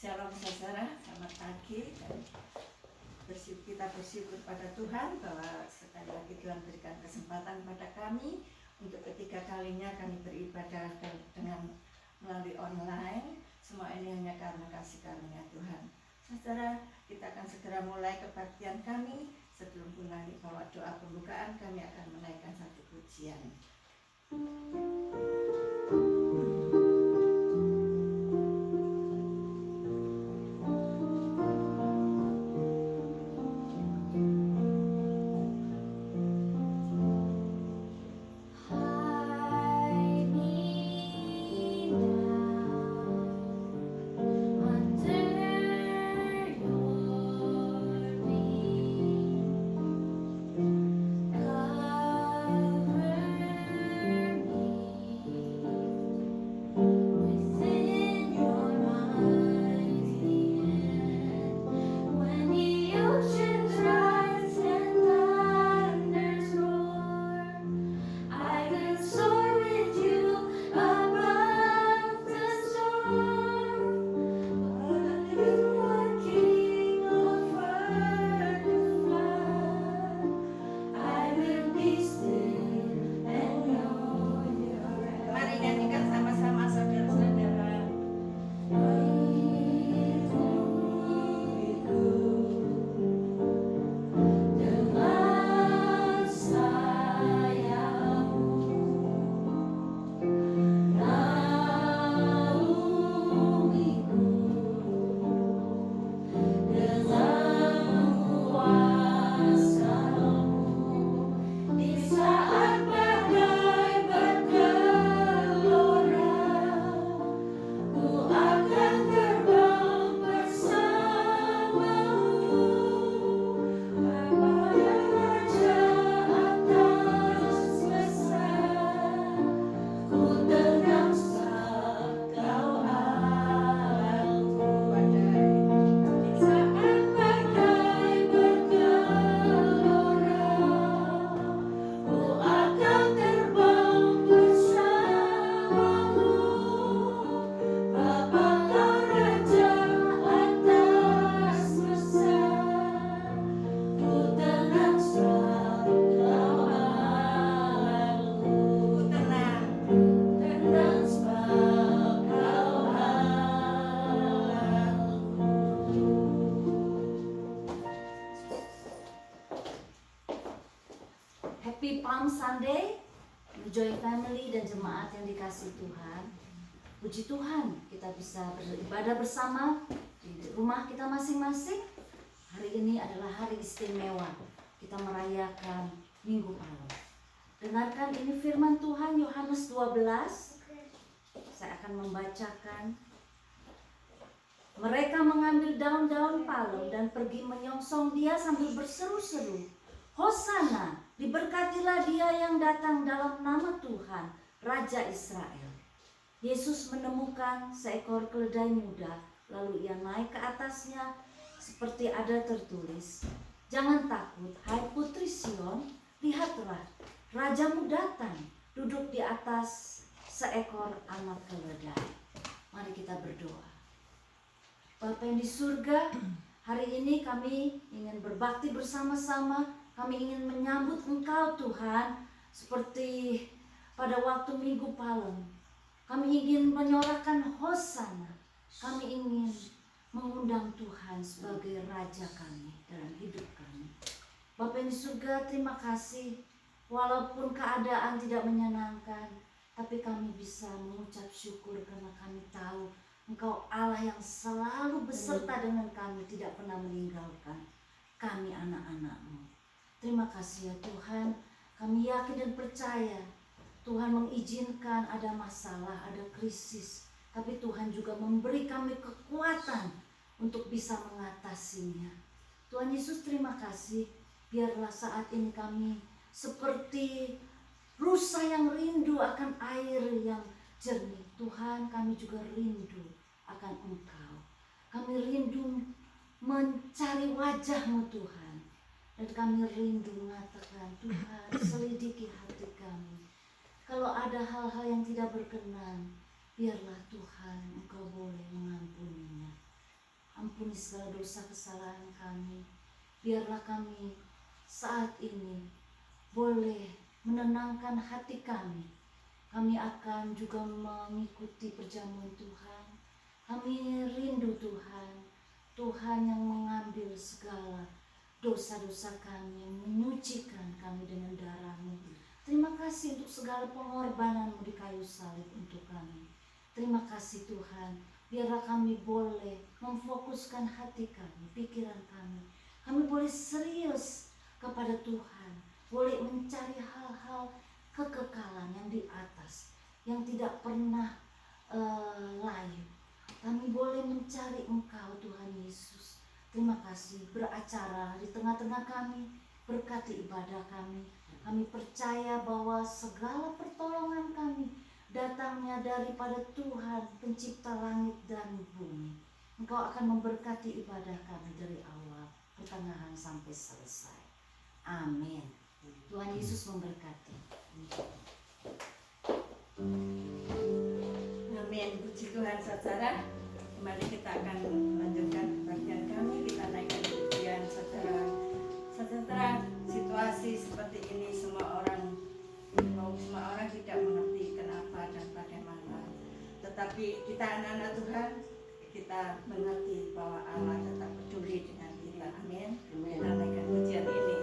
Shalom saudara, selamat pagi. Dan kita bersyukur pada Tuhan bahwa sekali lagi Tuhan berikan kesempatan kepada kami untuk ketiga kalinya kami beribadah dengan melalui online. Semua ini hanya karena kasih karunia Tuhan. Saudara, kita akan segera mulai kebaktian kami. Sebelum mulai bawa doa pembukaan, kami akan menaikkan satu pujian. Happy Palm Sunday, Joy Family dan jemaat yang dikasihi Tuhan. Puji Tuhan, kita bisa beribadah bersama di rumah kita masing-masing. Hari ini adalah hari istimewa. Kita merayakan Minggu Palem. Dengarkan ini firman Tuhan Yohanes 12. Saya akan membacakan. Mereka mengambil daun-daun palem dan pergi menyongsong dia sambil berseru-seru, Hosana, diberkatilah dia yang datang dalam nama Tuhan, Raja Israel. Yesus menemukan seekor keledai muda, lalu ia naik ke atasnya seperti ada tertulis, jangan takut, hai putri Sion, lihatlah, Rajamu datang, duduk di atas seekor anak keledai. Mari kita berdoa. Bapa yang di surga, hari ini kami ingin berbakti bersama-sama. Kami ingin menyambut Engkau Tuhan seperti pada waktu Minggu Palem. Kami ingin menyorakan Hosana. Kami ingin mengundang Tuhan sebagai Raja kami dalam hidup kami. Bapa yang di surga, terima kasih. Walaupun keadaan tidak menyenangkan, tapi kami bisa mengucap syukur karena kami tahu Engkau Allah yang selalu beserta dengan kami, tidak pernah meninggalkan kami anak-anak-Mu. Terima kasih ya Tuhan, kami yakin dan percaya Tuhan mengizinkan ada masalah, ada krisis, tapi Tuhan juga memberi kami kekuatan untuk bisa mengatasinya. Tuhan Yesus, terima kasih, biarlah saat ini kami seperti rusa yang rindu akan air yang jernih. Tuhan, kami juga rindu akan Engkau. Kami rindu mencari wajah-Mu Tuhan. Dan kami rindu mengatakan, Tuhan, selidiki hati kami. Kalau ada hal-hal yang tidak berkenan, biarlah Tuhan Engkau boleh mengampuninya. Ampuni segala dosa kesalahan kami. Biarlah kami saat ini boleh menenangkan hati kami. Kami akan juga mengikuti perjamuan Tuhan. Kami rindu Tuhan, Tuhan yang mengambil segala dosa-dosa kami, yang menyucikan kami dengan darah-Mu. Terima kasih untuk segala pengorbanan-Mu di kayu salib untuk kami. Terima kasih Tuhan, biarlah kami boleh memfokuskan hati kami, pikiran kami. Kami boleh serius kepada Tuhan, boleh mencari hal-hal kekekalan yang di atas, yang tidak pernah layu. Kami boleh mencari Engkau Tuhan Yesus. Terima kasih beracara di tengah-tengah kami, berkati ibadah kami. Kami percaya bahwa segala pertolongan kami datangnya daripada Tuhan pencipta langit dan bumi. Engkau akan memberkati ibadah kami dari awal, pertengahan sampai selesai. Amin. Tuhan Yesus memberkati. Amin. Puji Tuhan saudara. Kembali kita akan melanjutkan bagian kami. Kita naikkan pujian saudara. Saudara, situasi seperti ini semua orang tidak mengerti kenapa dan bagaimana. Tetapi kita anak-anak Tuhan, kita mengerti bahwa Allah tetap peduli dengan kita. Amin. Kita naikkan pujian ini.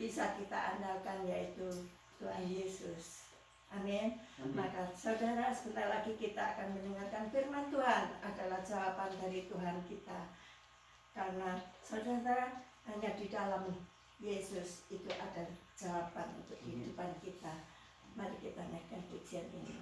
bisa kita andalkan, yaitu Tuhan Yesus. Amin. Maka saudara, sebentar lagi kita akan mendengarkan firman Tuhan adalah jawaban dari Tuhan kita. Karena saudara, hanya di dalam Yesus itu ada jawaban untuk kehidupan kita. Mari kita naikkan pujian ini.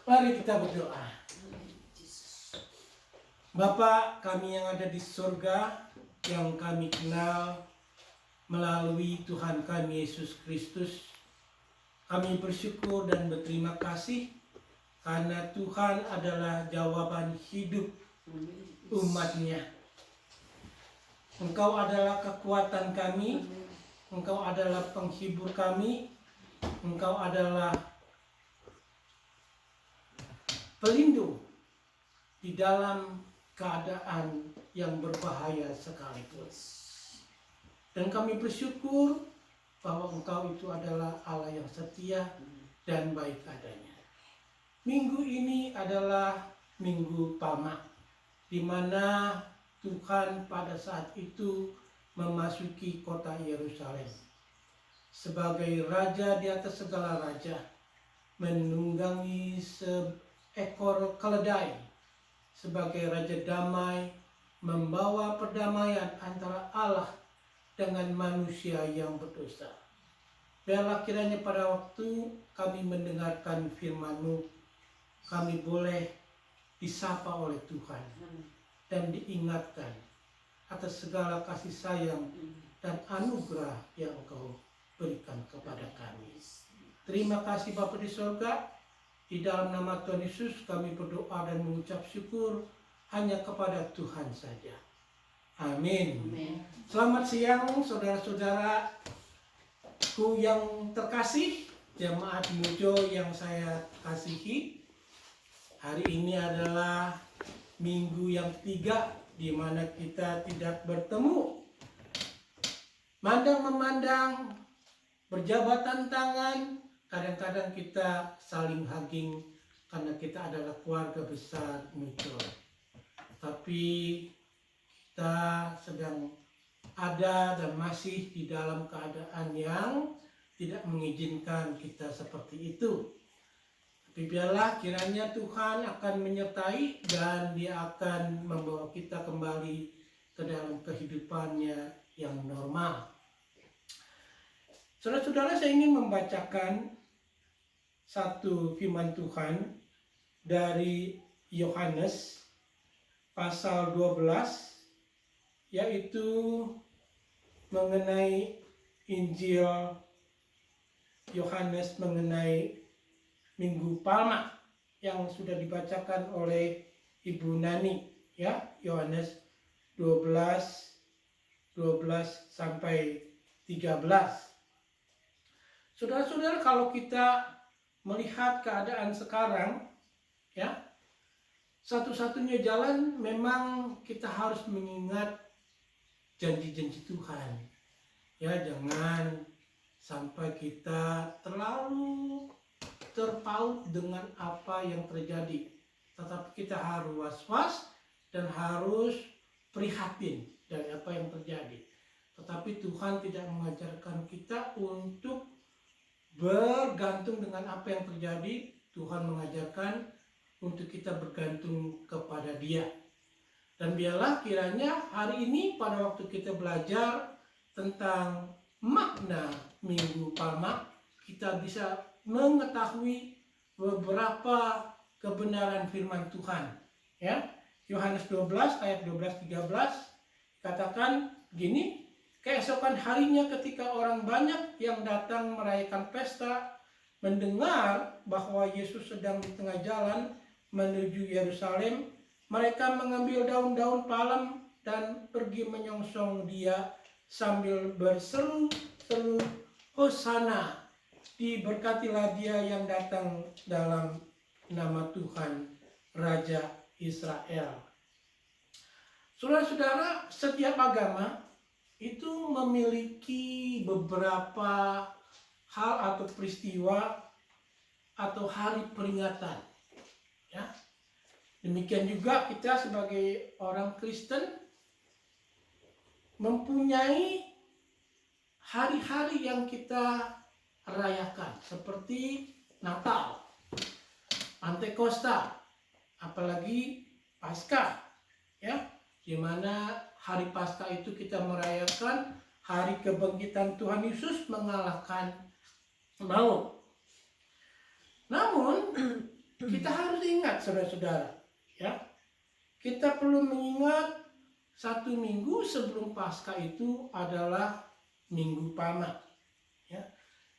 Mari kita berdoa. Bapa kami yang ada di surga, yang kami kenal melalui Tuhan kami Yesus Kristus, kami bersyukur dan berterima kasih karena Tuhan adalah jawaban hidup umat-Nya. Engkau adalah kekuatan kami, Engkau adalah penghibur kami, Engkau adalah pelindung di dalam keadaan yang berbahaya sekalipun. Dan kami bersyukur bahwa Engkau itu adalah Allah yang setia dan baik adanya. Minggu ini adalah Minggu Palma, di mana Tuhan pada saat itu memasuki kota Yerusalem sebagai Raja di atas segala raja, menunggangi ekor keledai sebagai Raja Damai, membawa perdamaian antara Allah dengan manusia yang berdosa. Biarlah kiranya pada waktu kami mendengarkan firman-Mu, kami boleh disapa oleh Tuhan dan diingatkan atas segala kasih sayang dan anugerah yang Engkau berikan kepada kami. Terima kasih Bapa di surga. Di dalam nama Tuhan Yesus kami berdoa dan mengucap syukur hanya kepada Tuhan saja. Amin. Selamat siang saudara-saudaraku yang terkasih, jemaat Mujo yang saya kasihi. Hari ini adalah minggu yang 3 di mana kita tidak bertemu. Mandang-memandang, berjabatan tangan, kadang-kadang kita saling hugging karena kita adalah keluarga besar Mujo. Tapi kita sedang ada dan masih di dalam keadaan yang tidak mengizinkan kita seperti itu. Tapi biarlah kiranya Tuhan akan menyertai dan Dia akan membawa kita kembali ke dalam kehidupannya yang normal. Saudara-saudara, saya ingin membacakan satu firman Tuhan dari Yohanes pasal 12, yaitu mengenai Injil Yohanes mengenai Minggu Palma yang sudah dibacakan oleh Ibu Nani, ya, Yohanes 12 sampai 13. Saudara-saudara, kalau kita melihat keadaan sekarang, ya, satu-satunya jalan memang kita harus mengingat janji-janji Tuhan. Ya, jangan sampai kita terlalu terpaut dengan apa yang terjadi. Tetapi kita harus was-was dan harus prihatin dari apa yang terjadi. Tetapi Tuhan tidak mengajarkan kita untuk bergantung dengan apa yang terjadi. Tuhan mengajarkan untuk kita bergantung kepada Dia. Dan biarlah kiranya hari ini pada waktu kita belajar tentang makna Minggu Palma, kita bisa mengetahui beberapa kebenaran firman Tuhan. Ya, Yohanes 12 ayat 12-13 katakan gini, keesokan harinya ketika orang banyak yang datang merayakan pesta mendengar bahwa Yesus sedang di tengah jalan menuju Yerusalem, mereka mengambil daun-daun palem dan pergi menyongsong Dia sambil berseru-seru, Hosana, diberkatilah Dia yang datang dalam nama Tuhan, Raja Israel. Saudara-saudara, setiap agama itu memiliki beberapa hal atau peristiwa atau hari peringatan. Ya. Demikian juga kita sebagai orang Kristen mempunyai hari-hari yang kita rayakan seperti Natal, Pantekosta, apalagi Paskah, ya, di mana hari Paskah itu kita merayakan hari kebangkitan Tuhan Yesus mengalahkan maut. Namun kita harus ingat, saudara-saudara, ya, kita perlu mengingat satu minggu sebelum Paskah itu adalah Minggu Palma. Ya.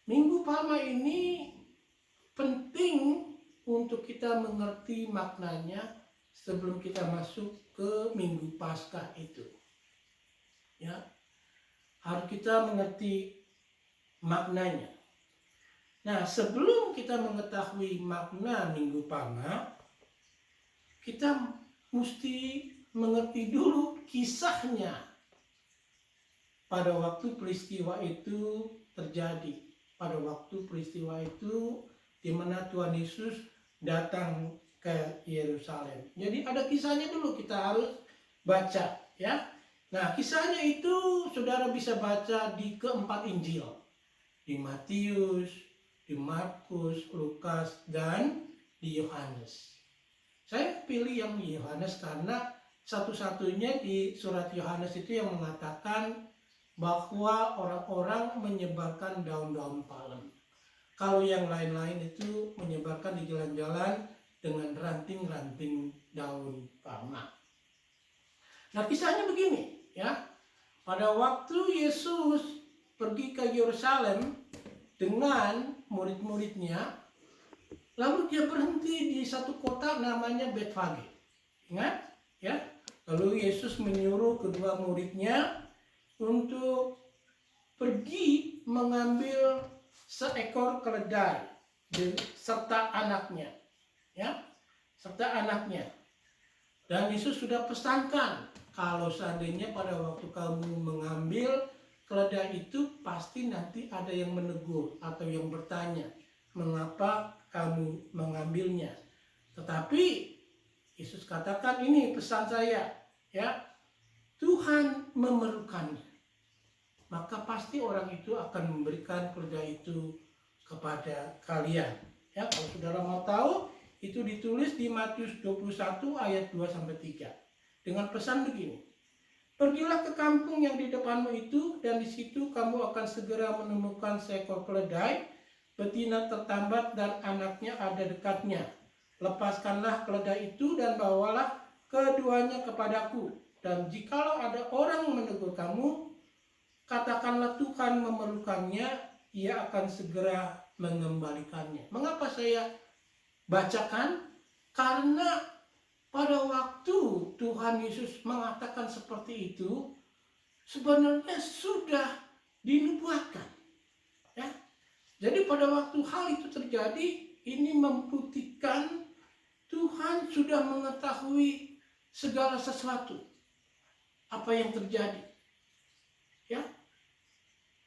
Minggu Palma ini penting untuk kita mengerti maknanya sebelum kita masuk ke Minggu Paskah itu. Ya, harus kita mengerti maknanya. Nah, sebelum kita mengetahui makna Minggu Palma, kita mesti mengerti dulu kisahnya pada waktu peristiwa itu terjadi. Pada waktu peristiwa itu di mana Tuhan Yesus datang ke Yerusalem. Jadi ada kisahnya dulu, kita harus baca, ya. Nah, kisahnya itu saudara bisa baca di keempat Injil. Di Matius, di Markus, Lukas, dan di Yohanes. Saya pilih yang Yohanes karena satu-satunya di surat Yohanes itu yang mengatakan bahwa orang-orang menyebarkan daun-daun palem. Kalau yang lain-lain itu menyebarkan di jalan-jalan dengan ranting-ranting daun palma. Nah, kisahnya begini, ya. Pada waktu Yesus pergi ke Yerusalem dengan murid-muridnya, lalu dia berhenti di satu kota namanya Betfage. Ingat, ya? Lalu Yesus menyuruh kedua muridnya untuk pergi mengambil seekor keledai serta anaknya, ya, serta anaknya. Dan Yesus sudah pesankan, kalau seandainya pada waktu kamu mengambil keledai itu, pasti nanti ada yang menegur atau yang bertanya, mengapa kamu mengambilnya. Tetapi Yesus katakan, ini pesan saya, ya, Tuhan memerlukannya, maka pasti orang itu akan memberikan keledai itu kepada kalian. Ya, kalau saudara mau tahu, itu ditulis di Matius 21 ayat 2-3 dengan pesan begini. Pergilah ke kampung yang di depanmu itu, dan di situ kamu akan segera menemukan seekor keledai, betina tertambat dan anaknya ada dekatnya. Lepaskanlah keledai itu dan bawalah keduanya kepadaku. Dan jikalau ada orang menegur kamu, katakanlah Tuhan memerlukannya, ia akan segera mengembalikannya. Mengapa saya bacakan? Karena pada waktu Tuhan Yesus mengatakan seperti itu, sebenarnya sudah dinubuatkan. Ya. Jadi pada waktu hal itu terjadi, ini membuktikan Tuhan sudah mengetahui segala sesuatu apa yang terjadi. Ya.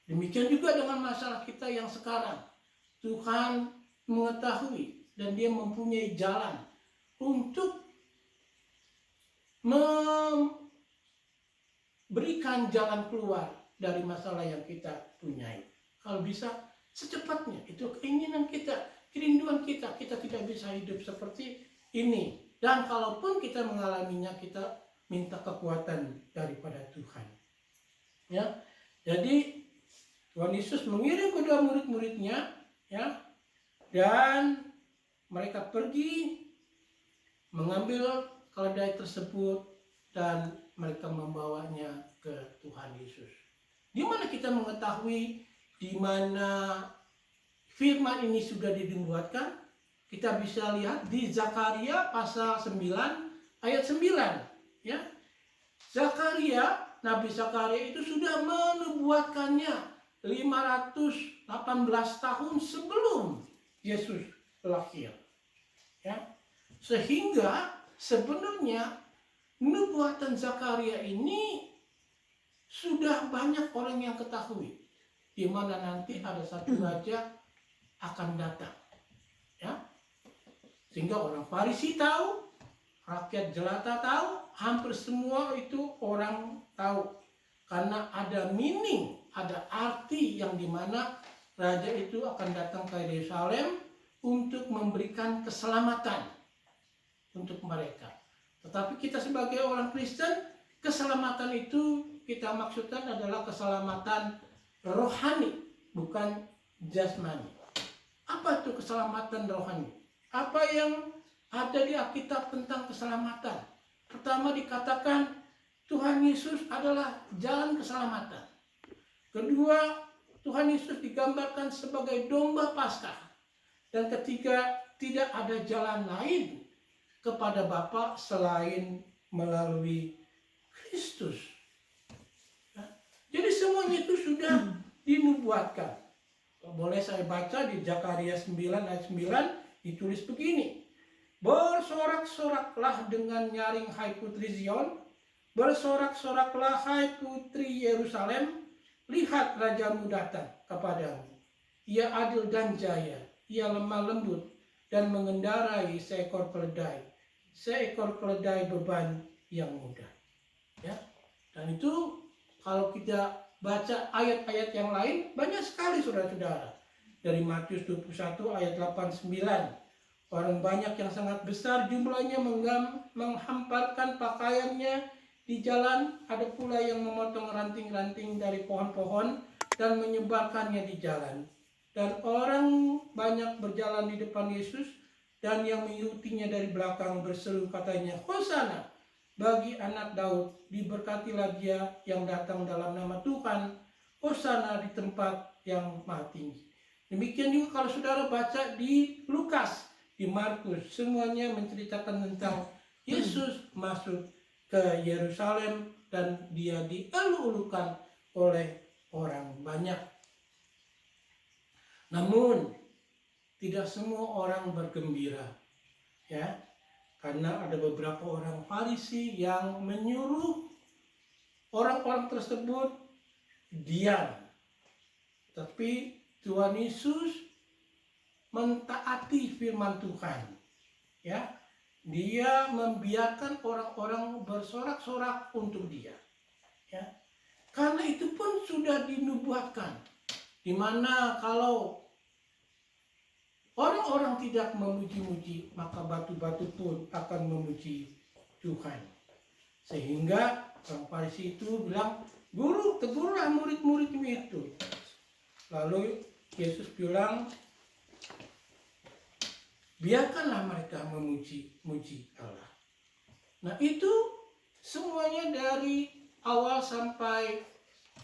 Demikian juga dengan masalah kita yang sekarang. Tuhan mengetahui dan Dia mempunyai jalan untuk memberikan jalan keluar dari masalah yang kita punyai. Kalau bisa secepatnya, itu keinginan kita, kerinduan kita. Kita tidak bisa hidup seperti ini. Dan kalaupun kita mengalaminya, kita minta kekuatan daripada Tuhan. Ya, jadi Tuhan Yesus mengirim kedua murid-muridnya, ya, dan mereka pergi mengambil keledai tersebut dan mereka membawanya ke Tuhan Yesus. Di mana kita mengetahui di mana firman ini sudah dinubuatkan? Kita bisa lihat di Zakaria pasal 9 ayat 9, ya. Zakaria, Nabi Zakaria itu sudah menubuatkannya 518 tahun sebelum Yesus lahir. Ya. Sehingga sebenarnya nubuatan Zakaria ini sudah banyak orang yang ketahui, di mana nanti ada satu raja akan datang. Ya. Sehingga orang Farisi tahu, rakyat jelata tahu, hampir semua itu orang tahu. Karena ada meaning, ada arti yang dimana raja itu akan datang ke Yerusalem untuk memberikan keselamatan untuk mereka. Tetapi kita sebagai orang Kristen, keselamatan itu kita maksudkan adalah keselamatan rohani, bukan jasmani. Apa itu keselamatan rohani? Apa yang ada di Alkitab tentang keselamatan? Pertama dikatakan Tuhan Yesus adalah jalan keselamatan. Kedua, Tuhan Yesus digambarkan sebagai domba Paskah. Dan ketiga, tidak ada jalan lain kepada Bapa selain melalui Kristus. Ya. Jadi semuanya itu sudah dinubuatkan. Boleh saya baca di Zakaria 9 ayat 9 ditulis begini. Bersorak-soraklah dengan nyaring hai putri Zion, bersorak-soraklah hai putri Yerusalem, lihat rajamu datang kepadamu. Ia adil dan jaya, ia lemah lembut dan mengendarai seekor keledai beban yang mudah. Ya. Dan itu kalau kita baca ayat-ayat yang lain banyak sekali saudara-saudara. Dari Matius 21 ayat 89. Orang banyak yang sangat besar jumlahnya menghamparkan pakaiannya di jalan. Ada pula yang memotong ranting-ranting dari pohon-pohon dan menyebarkannya di jalan. Dan orang banyak berjalan di depan Yesus, dan yang mengikutinya dari belakang berseru katanya, Hosana bagi anak Daud, diberkatilah dia yang datang dalam nama Tuhan, Hosana di tempat yang maha tinggi. Demikian juga kalau saudara baca di Lukas, di Markus, semuanya menceritakan tentang Yesus masuk ke Yerusalem dan dia dielu-elukan oleh orang banyak. Namun tidak semua orang bergembira, ya, karena ada beberapa orang Farisi yang menyuruh orang-orang tersebut diam. Tapi Tuhan Yesus mentaati firman Tuhan, ya. Dia membiarkan orang-orang bersorak-sorak untuk dia, ya. Karena itu pun sudah dinubuatkan, di mana kalau orang-orang tidak memuji-muji, maka batu-batu pun akan memuji Tuhan. Sehingga orang Farisi itu bilang, "Guru, tegurlah murid-muridmu itu." Lalu Yesus bilang, "Biarkanlah mereka memuji Allah." Nah, itu semuanya dari awal sampai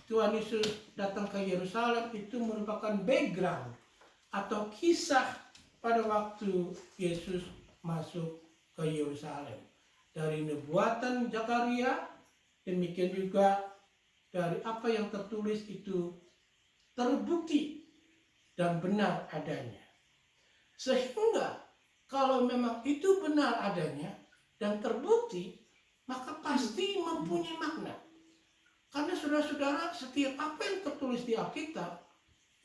Tuhan Yesus datang ke Yerusalem itu merupakan background atau kisah pada waktu Yesus masuk ke Yerusalem. Dari nubuatan Zakaria, demikian juga dari apa yang tertulis itu terbukti dan benar adanya. Sehingga kalau memang itu benar adanya dan terbukti, maka pasti mempunyai makna. Karena saudara-saudara, setiap apa yang tertulis di Alkitab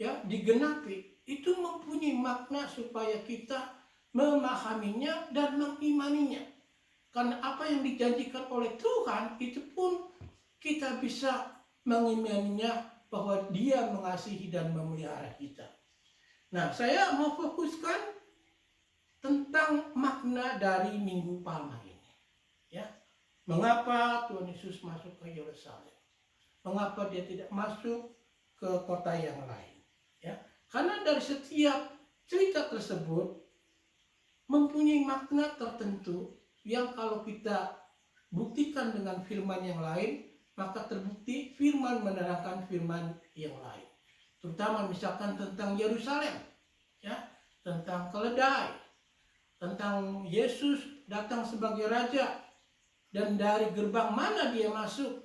ya digenapi, itu mempunyai makna supaya kita memahaminya dan mengimaninya. Karena apa yang dijanjikan oleh Tuhan itu pun kita bisa mengimaninya bahwa Dia mengasihi dan memelihara kita. Nah, saya mau fokuskan tentang makna dari Minggu Palma ini. Ya, mengapa Tuhan Yesus masuk ke Yerusalem? Mengapa Dia tidak masuk ke kota yang lain? Ya, karena dari setiap cerita tersebut mempunyai makna tertentu yang kalau kita buktikan dengan firman yang lain, maka terbukti firman menerangkan firman yang lain. Terutama misalkan tentang Yerusalem, ya, tentang keledai, tentang Yesus datang sebagai raja dan dari gerbang mana dia masuk,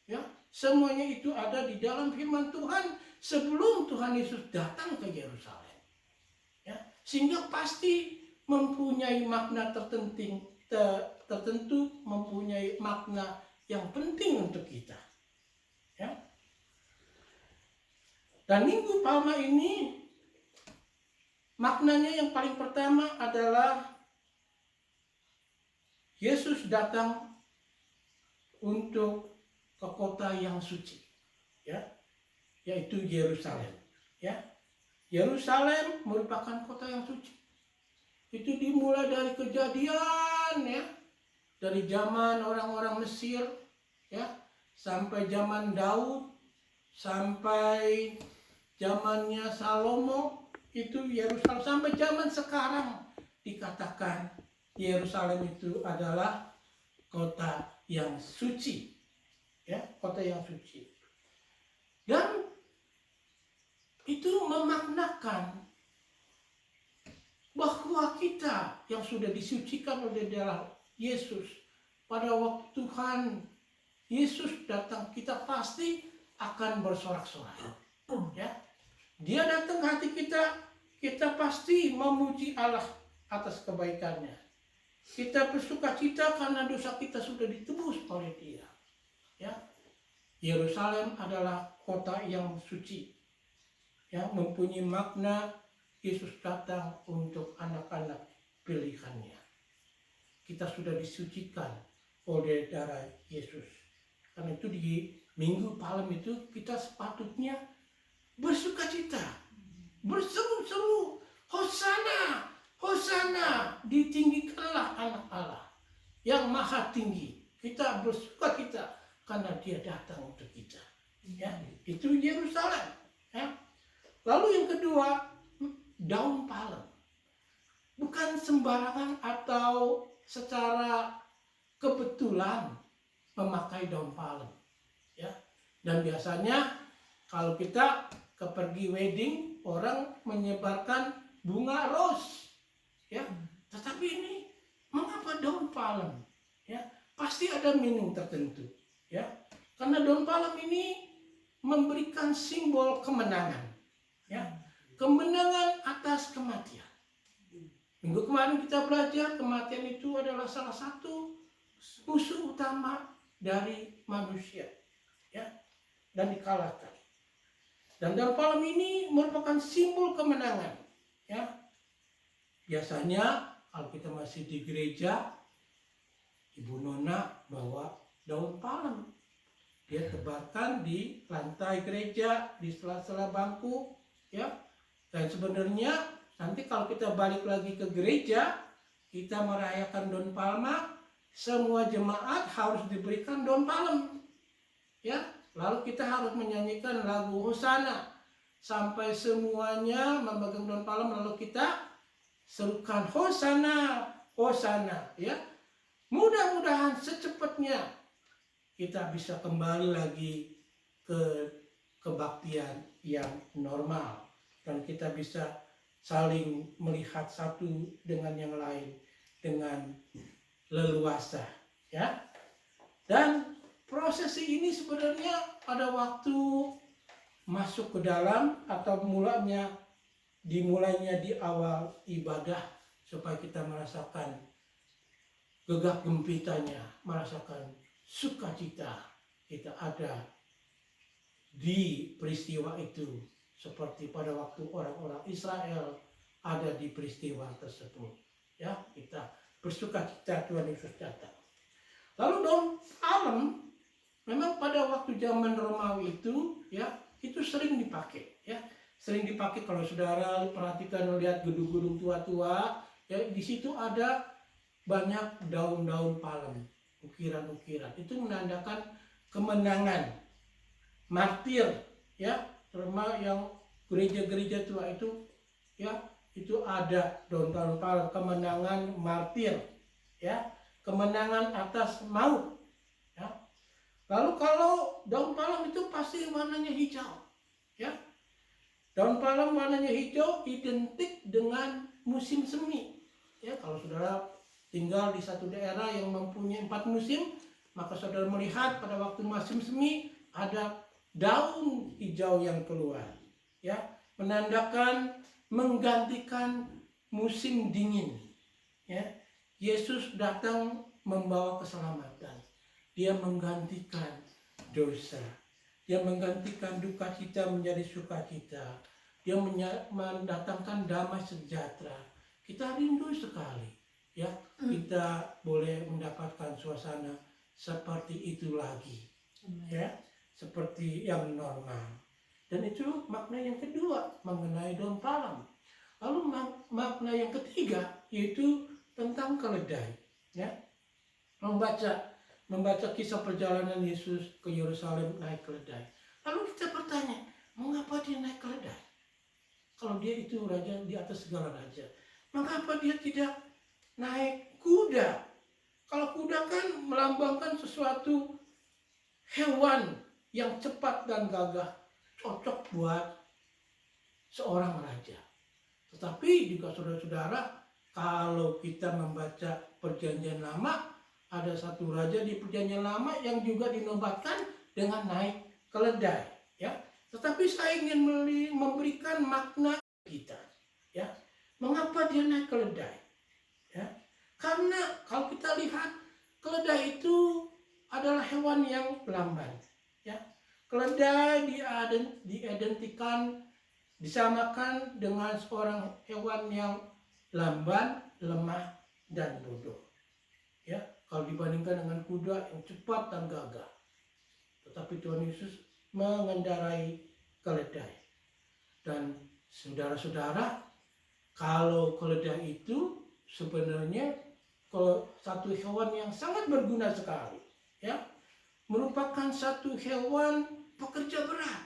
ya, semuanya itu ada di dalam firman Tuhan sebelum Tuhan Yesus datang ke Yerusalem, ya, sehingga pasti mempunyai makna tertentu, mempunyai makna yang penting untuk kita, ya. Dan Minggu Palma ini maknanya yang paling pertama adalah Yesus datang untuk ke kota yang suci, ya, yaitu Yerusalem, ya. Yerusalem merupakan kota yang suci. Itu dimulai dari Kejadian, ya, dari zaman orang-orang Mesir, ya, sampai zaman Daud, sampai zamannya Salomo, itu Yerusalem, sampai zaman sekarang dikatakan Yerusalem itu adalah kota yang suci, ya, kota yang suci. Dan itu memaknakan bahwa kita yang sudah disucikan oleh darah Yesus, pada waktu Tuhan Yesus datang, kita pasti akan bersorak-sorai, ya. Dia datang ke hati kita, kita pasti memuji Allah atas kebaikannya. Kita bersukacita karena dosa kita sudah ditebus oleh Dia, ya. Yerusalem adalah kota yang suci, yang mempunyai makna Yesus datang untuk anak-anak pilihannya. Kita sudah disucikan oleh darah Yesus. Karena itu di Minggu Palma itu kita sepatutnya bersukacita, berseru-seru, Hosana, Hosana, ditinggikanlah anak Allah yang maha tinggi. Kita bersukacita karena Dia datang untuk kita, ya. Itu Yerusalem, ya. Lalu yang kedua, daun palem. Bukan sembarangan atau secara kebetulan memakai daun palem, ya. Dan biasanya kalau kita pergi wedding, orang menyebarkan bunga ros, ya. Tetapi ini mengapa daun palem? Ya, pasti ada meaning tertentu, ya. Karena daun palem ini memberikan simbol kemenangan, ya. Kemenangan atas kematian. Minggu kemarin kita belajar kematian itu adalah salah satu musuh utama dari manusia, ya, dan dikalahkan. Dan daun palem ini merupakan simbol kemenangan, ya. Biasanya kalau kita masih di gereja, Ibu Nona bawa daun palem, dia tebarkan di lantai gereja, di sela-sela bangku, ya. Dan sebenarnya nanti kalau kita balik lagi ke gereja, kita merayakan daun palma, semua jemaat harus diberikan daun palem. Ya, lalu kita harus menyanyikan lagu Hosana sampai semuanya memegang daun palem, lalu kita serukan Hosana, Hosana, ya. Mudah-mudahan secepatnya kita bisa kembali lagi ke kebaktian yang normal dan kita bisa saling melihat satu dengan yang lain dengan leluasa, ya. Dan prosesi ini sebenarnya pada waktu masuk ke dalam atau dimulainya di awal ibadah supaya kita merasakan gegap gempitanya, merasakan sukacita kita ada di peristiwa itu, seperti pada waktu orang-orang Israel ada di peristiwa tersebut. Ya, kita bersukacita Tuhan Yesus datang. Lalu daun palem memang pada waktu zaman Romawi itu, ya, itu sering dipakai, ya. Sering dipakai kalau saudara perhatikan lihat gedung-gedung tua-tua, ya, di situ ada banyak daun-daun palem, ukiran-ukiran. Itu menandakan kemenangan martir, ya. Terutama yang gereja-gereja tua itu, ya, itu ada daun-daun palem, kemenangan martir, ya, kemenangan atas maut, ya. Lalu kalau daun palem itu pasti warnanya hijau, ya. Daun palem warnanya hijau identik dengan musim semi. Ya, kalau saudara tinggal di satu daerah yang mempunyai 4 musim, maka saudara melihat pada waktu musim semi ada daun hijau yang keluar, ya, menandakan menggantikan musim dingin. Ya, Yesus datang membawa keselamatan. Dia menggantikan dosa. Dia menggantikan duka cita menjadi sukacita. Dia mendatangkan damai sejahtera. Kita rindu sekali, ya, kita boleh mendapatkan suasana seperti itu lagi, ya, seperti yang normal. Dan itu makna yang kedua mengenai daun palem. Lalu makna yang ketiga yaitu tentang keledai, ya. Membaca kisah perjalanan Yesus ke Yerusalem naik keledai. Lalu kita bertanya, mengapa dia naik keledai? Kalau dia itu raja di atas segala raja, mengapa dia tidak naik kuda? Kalau kuda kan melambangkan sesuatu hewan yang cepat dan gagah, cocok buat seorang raja. Tetapi juga saudara-saudara, kalau kita membaca Perjanjian Lama, ada satu raja di Perjanjian Lama yang juga dinobatkan dengan naik keledai, ya. Tetapi saya ingin memberikan makna kita, ya. Mengapa dia naik keledai? Ya. Karena kalau kita lihat keledai itu adalah hewan yang lamban, ya. Keledai diidentikan, disamakan dengan seorang hewan yang lamban, lemah, dan bodoh. Ya, kalau dibandingkan dengan kuda yang cepat dan gagah. Tetapi Tuhan Yesus mengendarai keledai. Dan saudara-saudara, kalau keledai itu sebenarnya satu hewan yang sangat berguna sekali, ya. Merupakan satu hewan pekerja berat,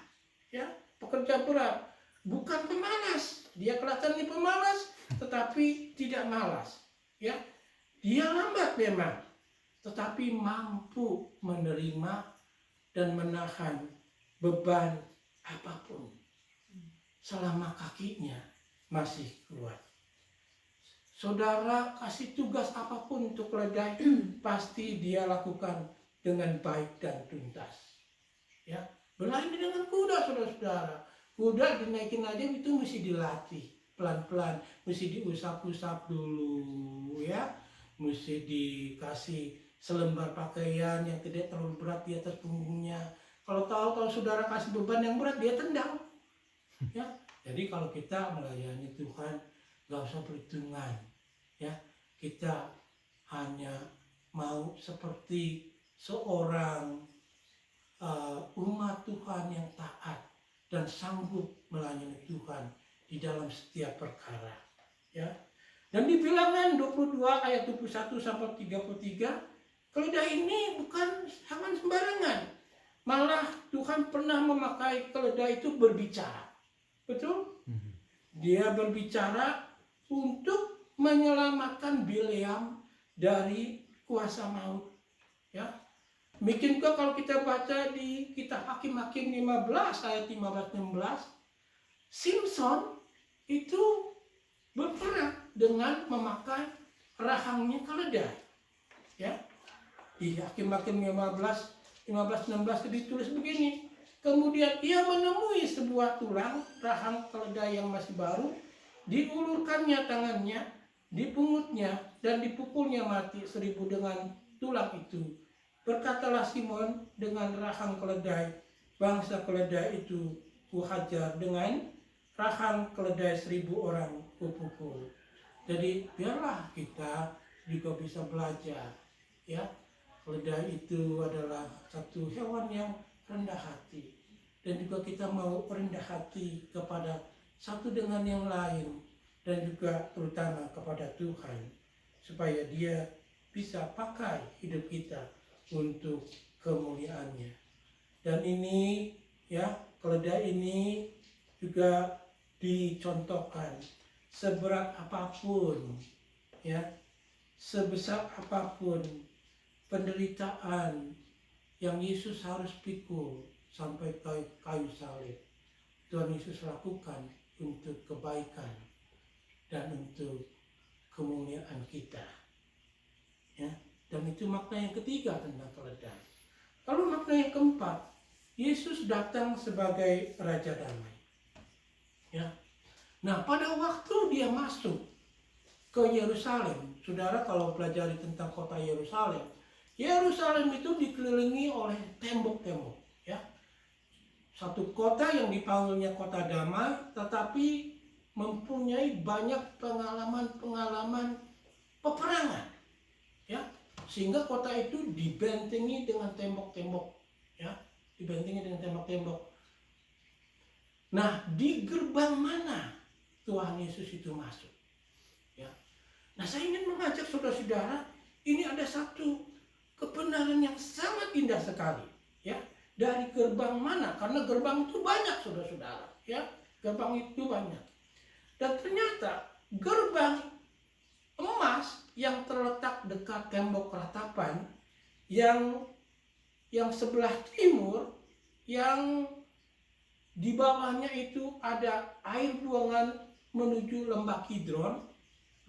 ya, pekerja berat, bukan pemalas. Dia kelihatannya pemalas, tetapi tidak malas, ya. Dia lambat memang, tetapi mampu menerima dan menahan beban apapun selama kakinya masih kuat. Saudara kasih tugas apapun untuk keledai, pasti dia lakukan dengan baik dan tuntas. Ya, berlain dengan kuda, saudara-saudara. Kuda dinaikin aja itu mesti dilatih pelan-pelan, mesti diusap-usap dulu, ya. Mesti dikasih selembar pakaian yang tidak terlalu berat di atas punggungnya. Kalau tahu saudara kasih beban yang berat, dia tendang. Ya, jadi kalau kita melayani Tuhan, gak usah perhitungan, ya. Kita hanya mau seperti seorang umat Tuhan yang taat dan sanggup melayani Tuhan di dalam setiap perkara, ya. Dan di Bilangan 22 ayat 21 sampai 33, keledai ini bukan hewan sembarangan. Malah Tuhan pernah memakai keledai itu berbicara. Betul? Dia berbicara untuk menyelamatkan Bileam dari kuasa maut. Ya. Mungkin kalau kita baca di kitab Hakim-Hakim 15 ayat 15-16, Simpson itu berperang dengan memakai rahangnya keledai. Ya. Di Hakim-Hakim 15-16 ditulis begini. Kemudian ia menemui sebuah tulang rahang keledai yang masih baru, diulurkannya tangannya, dipungutnya dan dipukulnya mati 1000 dengan tulang itu. Berkatalah Simon dengan rahang keledai, bangsa keledai itu kuhajar, dengan rahang keledai 1000 orang kupukul. Jadi biarlah kita juga bisa belajar, ya. Keledai itu adalah satu hewan yang rendah hati, dan juga kita mau rendah hati kepada satu dengan yang lain, dan juga terutama kepada Tuhan, supaya Dia bisa pakai hidup kita untuk kemuliaannya. Dan ini, ya, keledai ini juga dicontohkan seberat apapun, ya, sebesar apapun penderitaan yang Yesus harus pikul sampai kayu salib, Tuhan Yesus lakukan untuk kebaikan dan untuk kemuliaan kita. Ya, dan itu makna yang ketiga tentang keledai. Lalu makna yang keempat, Yesus datang sebagai Raja Damai. Ya. Nah, pada waktu dia masuk ke Yerusalem, saudara kalau pelajari tentang kota Yerusalem, Yerusalem itu dikelilingi oleh tembok-tembok, ya. Satu kota yang dipanggilnya kota damai, tetapi mempunyai banyak pengalaman-pengalaman peperangan, ya. Sehingga kota itu dibentengi dengan tembok-tembok, ya, dibentengi dengan tembok-tembok. Nah, di gerbang mana Tuhan Yesus itu masuk? Ya. Nah, saya ingin mengajak saudara-saudara, ini ada satu kebenaran yang sangat indah sekali, ya. Dari gerbang mana? Karena gerbang itu banyak, saudara-saudara, ya. Gerbang itu banyak. Dan ternyata gerbang emas yang terletak dekat tembok ratapan yang sebelah timur, yang di bawahnya itu ada air buangan menuju lembah Kidron,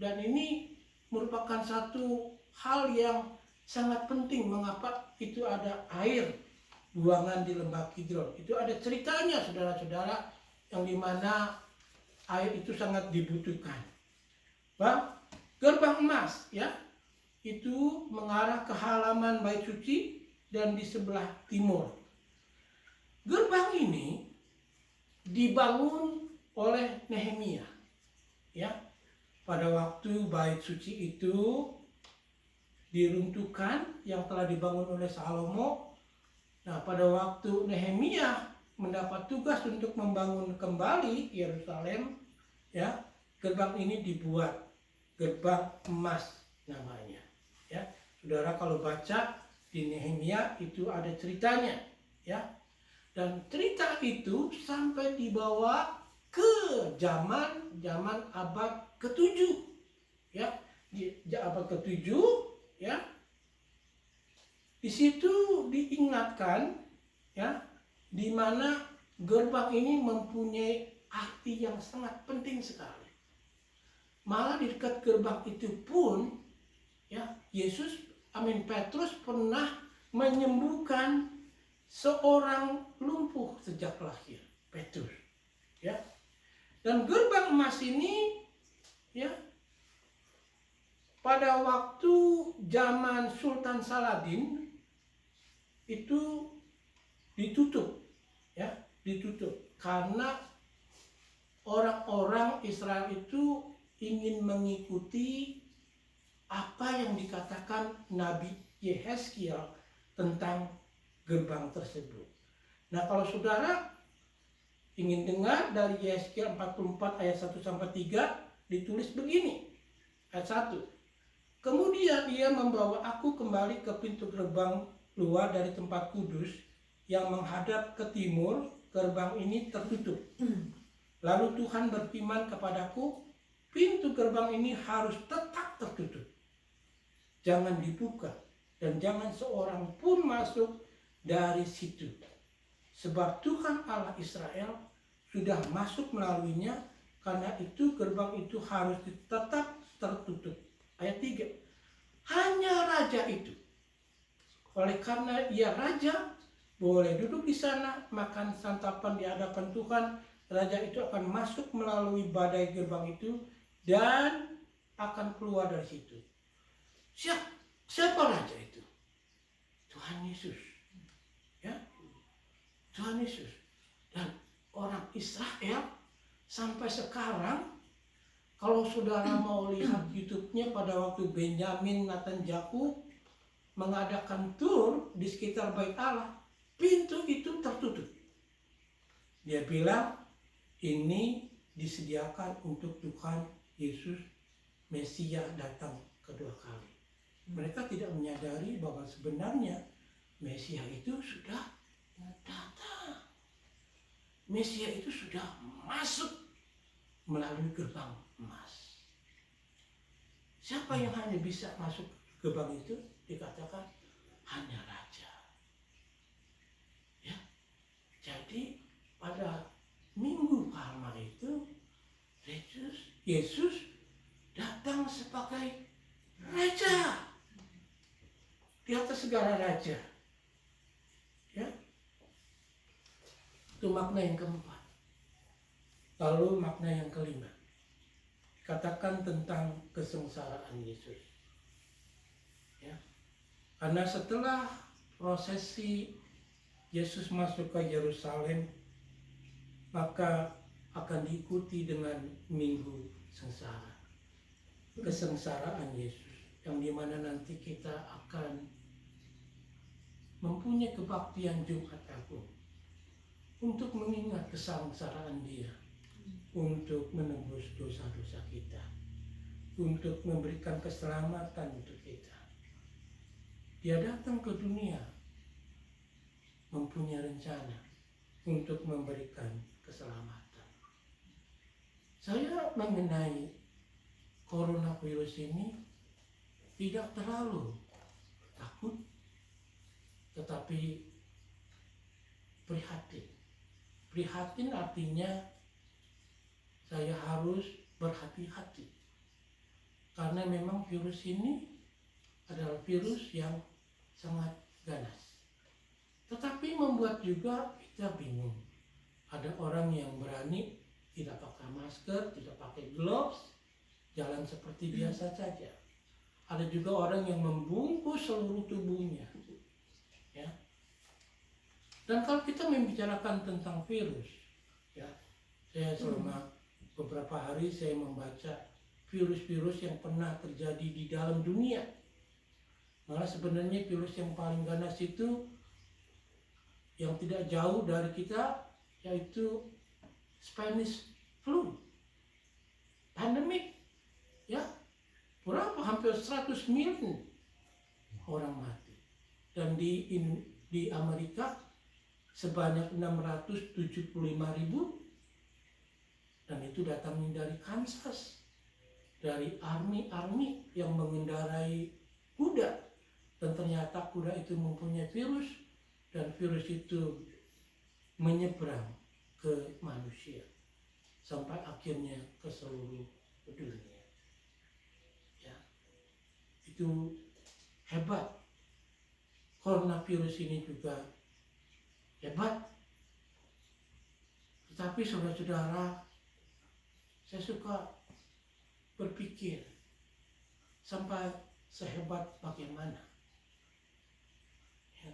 dan ini merupakan satu hal yang sangat penting. Mengapa itu ada air buangan di lembah Kidron? Itu ada ceritanya, saudara-saudara, yang dimana air itu sangat dibutuhkan. Bang, gerbang emas, ya, itu mengarah ke halaman bait suci dan di sebelah timur. Gerbang ini dibangun oleh Nehemia, ya. Pada waktu bait suci itu diruntuhkan yang telah dibangun oleh Salomo. Nah, pada waktu Nehemia mendapat tugas untuk membangun kembali Yerusalem, ya, gerbang ini dibuat gerbang emas namanya, ya. Saudara kalau baca di Nehemia itu ada ceritanya, ya. Dan cerita itu sampai dibawa ke zaman abad ke-7, ya. Di abad ke-7, ya, di situ diingatkan, ya, di mana gerbang ini mempunyai arti yang sangat penting sekali. Malah di dekat gerbang itu pun, ya, Petrus pernah menyembuhkan seorang lumpuh sejak lahir, Petrus, ya. Dan gerbang emas ini, ya, pada waktu zaman Sultan Saladin itu ditutup, ya, ditutup karena orang-orang Israel itu ingin mengikuti apa yang dikatakan Nabi Yehezkiel tentang gerbang tersebut. Nah, kalau saudara ingin dengar dari Yehezkiel 44 ayat 1-3 ditulis begini. Ayat 1. Kemudian ia membawa aku kembali ke pintu gerbang luar dari tempat kudus yang menghadap ke timur. Gerbang ini tertutup. Lalu Tuhan berfirman kepadaku, pintu gerbang ini harus tetap tertutup. Jangan dibuka dan jangan seorang pun masuk dari situ. Sebab Tuhan Allah Israel sudah masuk melaluinya, karena itu gerbang itu harus tetap tertutup. Ayat 3. Hanya raja itu. Oleh karena ia raja, boleh duduk di sana, makan santapan di hadapan Tuhan. Raja itu akan masuk melalui badai gerbang itu dan akan keluar dari situ. Siapa raja itu? Tuhan Yesus. Ya, Tuhan Yesus. Dan orang Israel sampai sekarang, kalau saudara mau lihat YouTube-nya pada waktu Benjamin Netanyahu mengadakan tur di sekitar Bait Allah, pintu itu tertutup. Dia bilang ini disediakan untuk Tuhan Yesus Mesia datang kedua kali. Mereka tidak menyadari bahwa sebenarnya Mesia itu sudah datang. Mesia itu sudah masuk melalui gerbang emas. Siapa yang hanya bisa masuk gerbang itu? Dikatakan hanya raja. Ya. Jadi pada Minggu Palma itu Yesus datang sebagai raja di atas segala raja. Ya. Itu makna yang keempat. Lalu makna yang kelima, katakan tentang kesengsaraan Yesus. Ya. Karena setelah prosesi Yesus masuk ke Yerusalem, maka akan diikuti dengan minggu sengsara. Kesengsaraan Yesus, yang dimana nanti kita akan mempunyai kebaktian Jumat Agung untuk mengingat kesengsaraan Dia, untuk menembus dosa-dosa kita, untuk memberikan keselamatan untuk kita. Dia datang ke dunia mempunyai rencana untuk memberikan keselamatan. Saya mengenai coronavirus ini tidak terlalu takut, tetapi prihatin. Prihatin artinya saya harus berhati-hati, karena memang virus ini adalah virus yang sangat ganas. Tetapi membuat juga kita bingung. Ada orang yang berani tidak pakai masker, tidak pakai gloves, jalan seperti biasa saja. Ada juga orang yang membungkus seluruh tubuhnya. Ya. Dan kalau kita membicarakan tentang virus, ya, saya selama beberapa hari saya membaca virus-virus yang pernah terjadi di dalam dunia. Malah sebenarnya virus yang paling ganas itu yang tidak jauh dari kita, yaitu Spanish flu, pandemik. Ya, berapa? Hampir 100 million orang mati. Dan di Amerika sebanyak 675.000, dan itu datangnya dari Kansas, dari army yang mengendarai kuda, dan ternyata kuda itu mempunyai virus, dan virus itu menyeberang ke manusia sampai akhirnya ke seluruh dunia. Ya, itu hebat. Coronavirus ini juga hebat. Tetapi saudara-saudara, saya suka berpikir sampai sehebat bagaimana. Ya.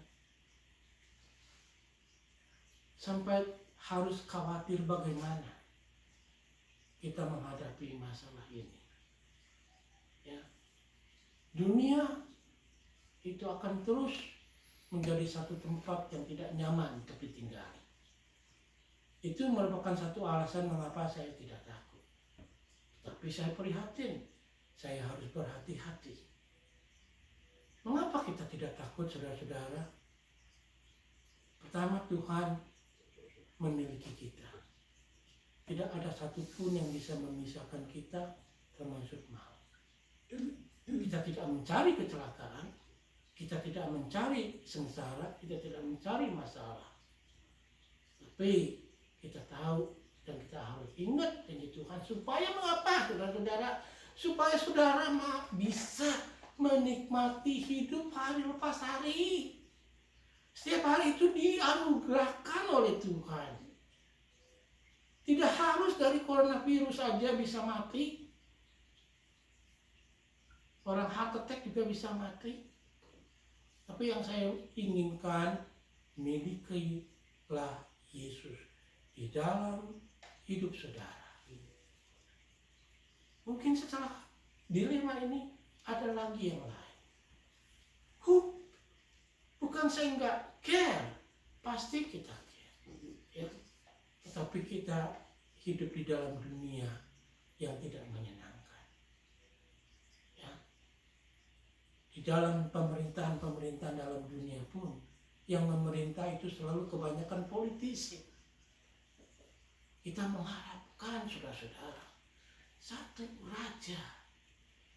Sampai harus khawatir bagaimana kita menghadapi masalah ini. Ya. Dunia itu akan terus menjadi satu tempat yang tidak nyaman untuk ditinggali. Itu merupakan satu alasan mengapa saya tidak takut. Tapi saya prihatin, saya harus berhati-hati. Kenapa kita tidak takut, saudara-saudara? Pertama, Tuhan memiliki kita. Tidak ada satupun yang bisa memisahkan kita, termasuk maut. Kita tidak mencari kecelakaan, kita tidak mencari sengsara, kita tidak mencari masalah. Tapi kita tahu dan kita harus ingat janji Tuhan supaya mengapa, saudara-saudara? Supaya saudara bisa menikmati hidup hari lepas hari. Setiap hari itu dianugerahkan oleh Tuhan. Tidak harus dari coronavirus saja bisa mati. Orang heart attack juga bisa mati. Tapi yang saya inginkan, milikilah Yesus di dalam hidup saudara. Mungkin setelah dilema ini ada lagi yang lain. Bukan saya nggak care, pasti kita care. Ya. Tetapi kita hidup di dalam dunia yang tidak menyenangkan. Ya. Di dalam pemerintahan dalam dunia pun, yang memerintah itu selalu kebanyakan politisi. Kita mengharapkan, saudara-saudara, satu raja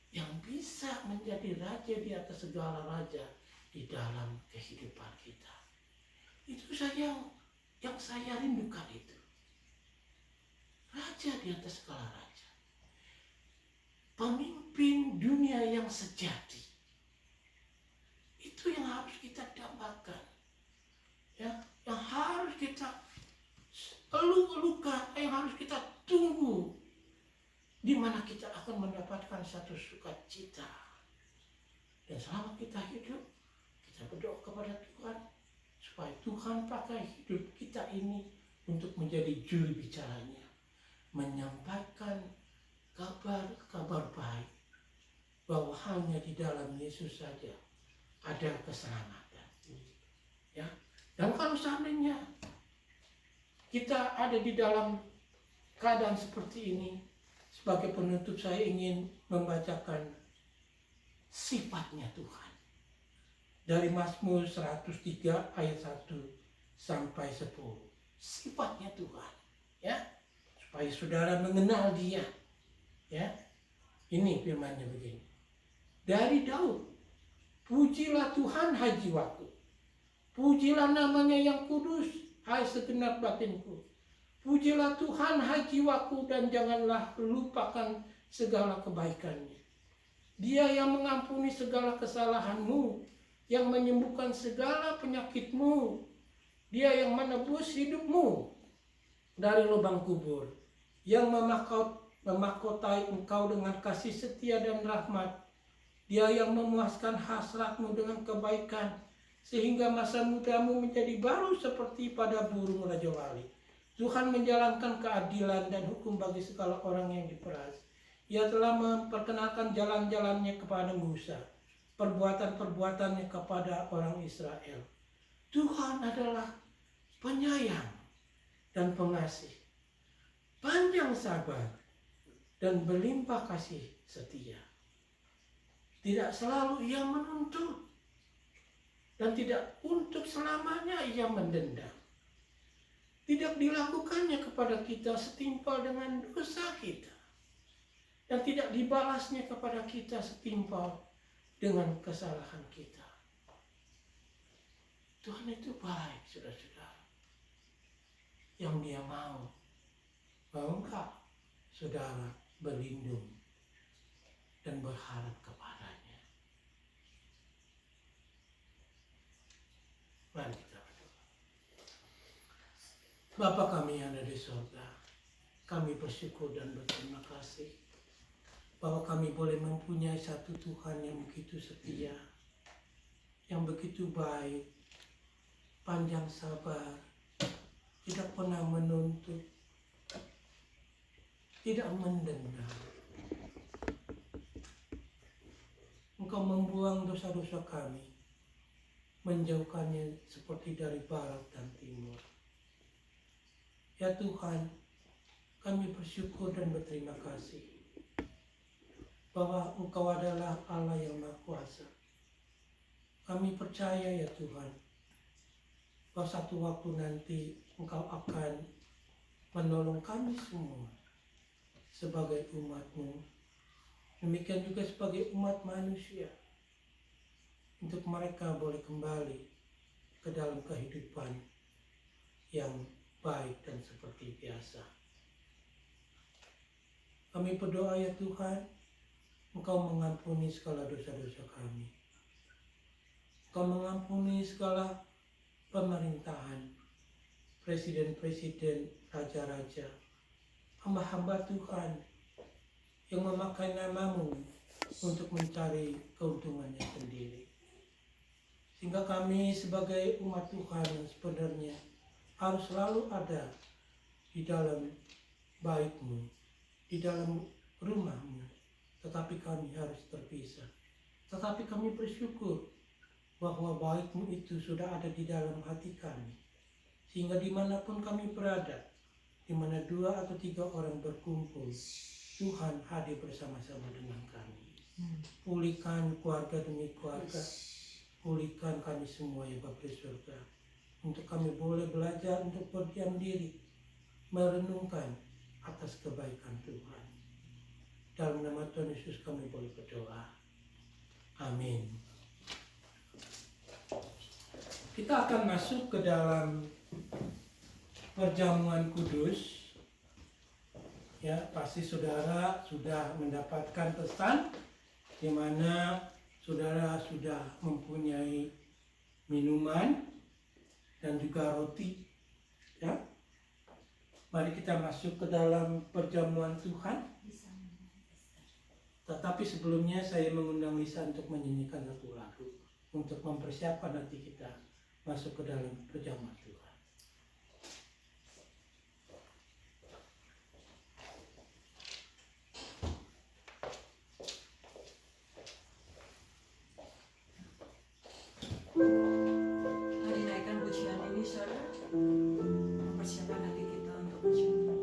yang bisa menjadi raja di atas segala raja di dalam kehidupan kita. Itu saja yang saya rindukan itu. Raja di atas segala raja. Pemimpin dunia yang sejati. Itu yang harus kita dambakan. Ya, yang harus kita elu-elukan, yang harus kita tunggu, di mana kita akan mendapatkan satu sukacita. Dan selama kita hidup, kita berdoa kepada Tuhan supaya Tuhan pakai hidup kita ini untuk menjadi juru bicaranya, menyampaikan kabar baik bahwa hanya di dalam Yesus saja ada keselamatan. Ya. Dan kalau seandainya kita ada di dalam keadaan seperti ini, sebagai penutup saya ingin membacakan sifatnya Tuhan. Dari Mazmur 103 ayat 1 sampai 10. Sifatnya Tuhan. Ya, supaya saudara mengenal Dia. Ya, ini firman-Nya begini. Dari Daud, pujilah Tuhan hai jiwaku. Pujilah namanya yang kudus, hai segenap batinku. Pujilah Tuhan hai jiwaku dan janganlah lupakan segala kebaikannya. Dia yang mengampuni segala kesalahanmu, yang menyembuhkan segala penyakitmu. Dia yang menebus hidupmu dari lubang kubur, yang memahkotai engkau dengan kasih setia dan rahmat. Dia yang memuaskan hasratmu dengan kebaikan, sehingga masa mudamu menjadi baru seperti pada burung rajawali. Tuhan menjalankan keadilan dan hukum bagi segala orang yang diperas. Ia telah memperkenalkan jalan-jalannya kepada Musa, perbuatan-perbuatannya kepada orang Israel. Tuhan adalah penyayang dan pengasih, panjang sabar dan berlimpah kasih setia. Tidak selalu ia menuntut, dan tidak untuk selamanya ia mendendam. Tidak dilakukannya kepada kita setimpal dengan dosa kita, dan tidak dibalasnya kepada kita setimpal dengan kesalahan kita. Tuhan itu baik, saudara-saudara. Yang Dia mau enggak saudara berlindung dan berharap kepadanya. Mari kita berdoa. Bapa kami yang ada di surga, kami bersyukur dan berterima kasih bahwa kami boleh mempunyai satu Tuhan yang begitu setia, yang begitu baik, panjang sabar, tidak pernah menuntut, tidak mendendam. Engkau membuang dosa-dosa kami, menjauhkannya seperti dari barat dan timur. Ya Tuhan, kami bersyukur dan berterima kasih bahwa Engkau adalah Allah yang Maha Kuasa, Kami percaya ya Tuhan, bahwa satu waktu nanti Engkau akan menolong kami semua sebagai umat-Mu. Demikian juga sebagai umat manusia, untuk mereka boleh kembali ke dalam kehidupan yang baik dan seperti biasa. Kami berdoa ya Tuhan, Engkau mengampuni segala dosa-dosa kami. Engkau mengampuni segala pemerintahan, presiden-presiden, raja-raja, hamba-hamba Tuhan yang memakai nama-Mu untuk mencari keuntungannya sendiri. Sehingga kami sebagai umat Tuhan yang sebenarnya harus selalu ada di dalam bait-Mu, di dalam rumah-Mu, tetapi kami harus terpisah. Tetapi kami bersyukur bahwa bait-Mu itu sudah ada di dalam hati kami, sehingga dimanapun kami berada, di mana 2 atau 3 orang berkumpul, Tuhan hadir bersama-sama dengan kami. Pulihkan keluarga demi keluarga, pulihkan kami semua ya Bapa di surga, untuk kami boleh belajar untuk berdiam diri, merenungkan atas kebaikan Tuhan. Dalam nama Tuhan Yesus kami boleh berdoa. Amin. Kita akan masuk ke dalam perjamuan kudus. Ya, pasti saudara sudah mendapatkan pesan di mana saudara sudah mempunyai minuman dan juga roti. Ya. Mari kita masuk ke dalam perjamuan Tuhan. Tetapi sebelumnya saya mengundang Lisa untuk menyanyikan satu lagu untuk mempersiapkan nanti kita masuk ke dalam perjamuan Tuhan. Mari naikkan pujian ini, saudara. Mempersiapkan hati kita untuk berjumpa.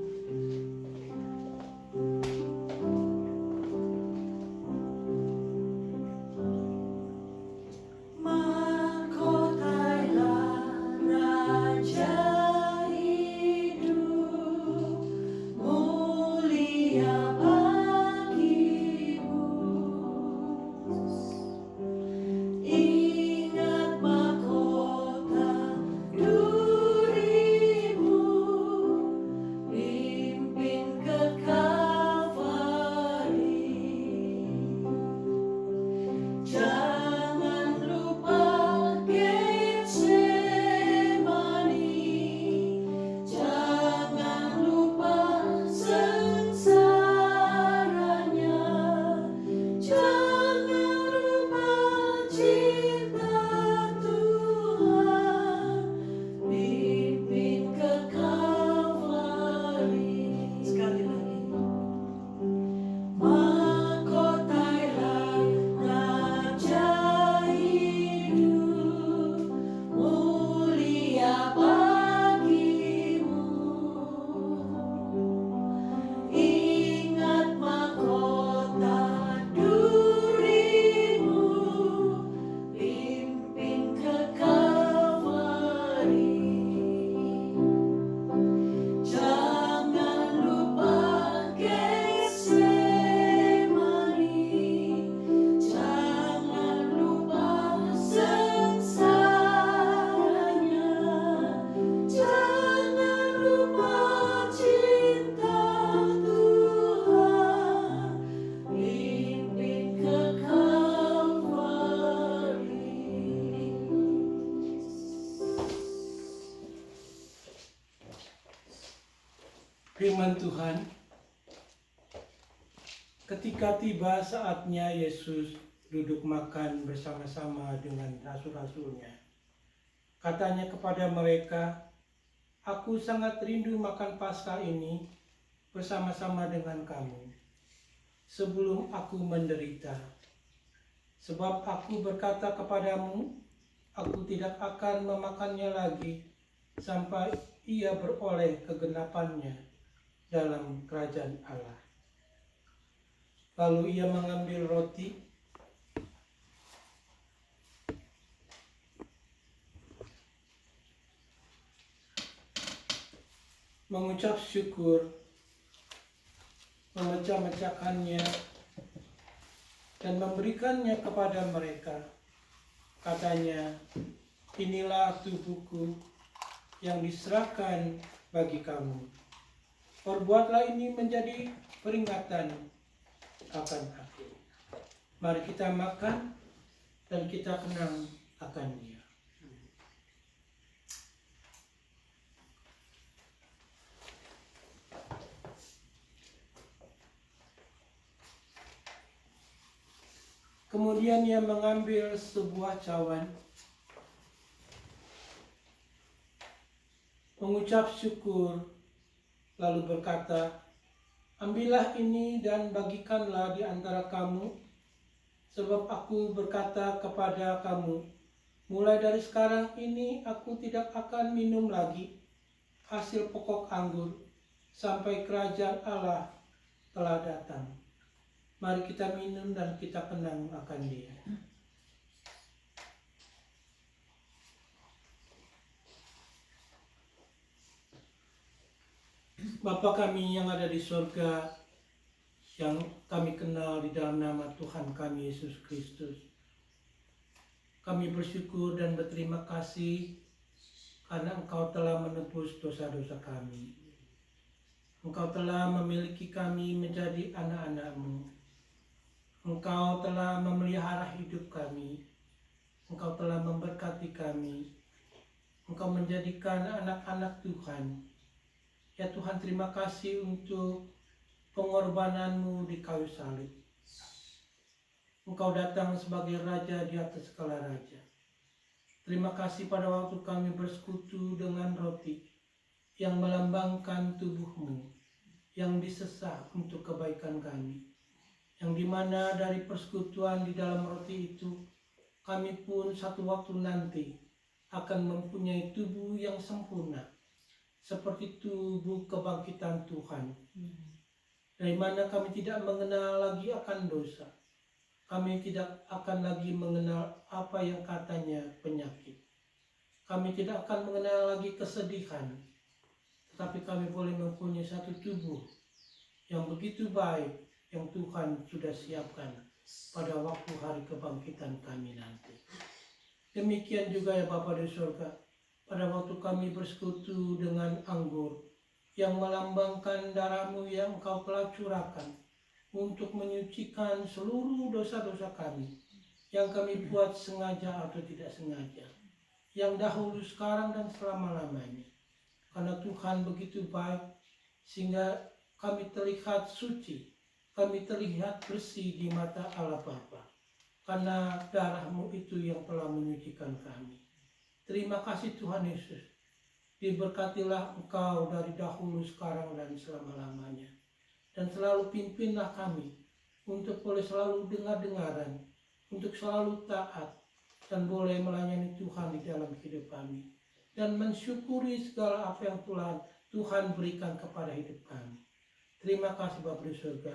Firman Tuhan, ketika tiba saatnya Yesus duduk makan bersama-sama dengan rasul-rasulnya, katanya kepada mereka, "Aku sangat rindu makan Paskah ini bersama-sama dengan kamu sebelum aku menderita. Sebab aku berkata kepadamu, aku tidak akan memakannya lagi sampai ia beroleh kegenapannya dalam kerajaan Allah." Lalu ia mengambil roti, mengucap syukur, memecah-mecahkannya, dan memberikannya kepada mereka. Katanya, inilah tubuhku yang diserahkan bagi kamu. Perbuatlah ini menjadi peringatan akan aku. Mari kita makan dan kita kenang akan Dia. Kemudian Ia mengambil sebuah cawan, mengucap syukur, lalu berkata, ambillah ini dan bagikanlah di antara kamu, sebab aku berkata kepada kamu, mulai dari sekarang ini aku tidak akan minum lagi hasil pokok anggur sampai kerajaan Allah telah datang. Mari kita minum dan kita kenang akan Dia. Bapa kami yang ada di surga, yang kami kenal di dalam nama Tuhan kami Yesus Kristus, kami bersyukur dan berterima kasih karena Engkau telah menebus dosa-dosa kami. Engkau telah memiliki kami menjadi anak-anak-Mu. Engkau telah memelihara hidup kami. Engkau telah memberkati kami. Engkau menjadikan anak-anak Tuhan. Ya Tuhan, terima kasih untuk pengorbanan-Mu di kayu salib. Engkau datang sebagai Raja di atas segala raja. Terima kasih pada waktu kami bersekutu dengan roti yang melambangkan tubuh-Mu, yang disesah untuk kebaikan kami. Yang dimana dari persekutuan di dalam roti itu, kami pun satu waktu nanti akan mempunyai tubuh yang sempurna, seperti tubuh kebangkitan Tuhan. Dari mana kami tidak mengenal lagi akan dosa. Kami tidak akan lagi mengenal apa yang katanya penyakit. Kami tidak akan mengenal lagi kesedihan. Tetapi kami boleh mempunyai satu tubuh yang begitu baik, yang Tuhan sudah siapkan pada waktu hari kebangkitan kami nanti. Demikian juga ya Bapa di surga, pada waktu kami bersekutu dengan anggur yang melambangkan darah-Mu yang Engkau telah curahkan untuk menyucikan seluruh dosa-dosa kami yang kami buat sengaja atau tidak sengaja, yang dahulu, sekarang, dan selama-lamanya. Karena Tuhan begitu baik sehingga kami terlihat suci, kami terlihat bersih di mata Allah Bapa. Karena darah-Mu itu yang telah menyucikan kami. Terima kasih Tuhan Yesus. Diberkatilah Engkau dari dahulu, sekarang, dan selama-lamanya. Dan selalu pimpinlah kami untuk boleh selalu dengar-dengaran, untuk selalu taat, dan boleh melayani Tuhan di dalam hidup kami. Dan mensyukuri segala apa yang Tuhan berikan kepada hidup kami. Terima kasih Bapa di surga.